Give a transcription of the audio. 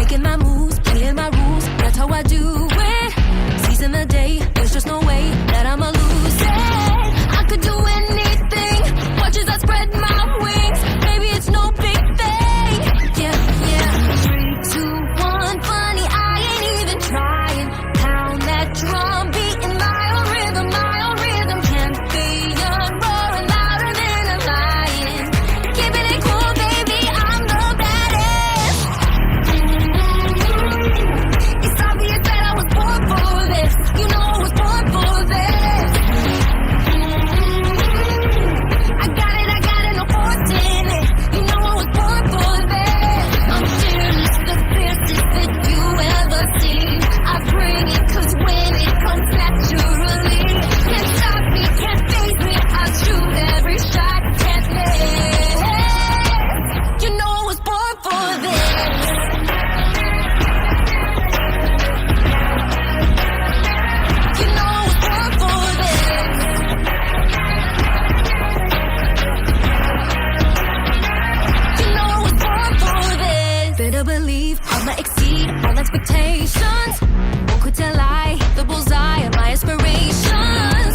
making my moves, playing my rules. That's how I do it. Seizing the day, there's just no way that I'ma lose it. I could do anything. Watch as I spread my wings. Maybe it's no big thing. Yeah, yeah. 3, 2, 1, funny, I ain't even trying. Pound that drum, beating my own rhythm, my own rhythm. Champion, roaring louder than a lion. Keeping it cool, baby, I'm the baddest. It's obvious that I was born for this. You know I was born for this. I got it, no forcing it. You know I was born for this. I'm fearless, the fiercest that you ever seen. I bring it, 'cause when it comes naturally, can't stop me, can't faze me. I shoot every shot, can't miss. You know I was born for this. You know I was born for this. You know I was born for this. Better believe I'ma exceed all expectations. Won't quit till I hit the bullseye of my aspirations.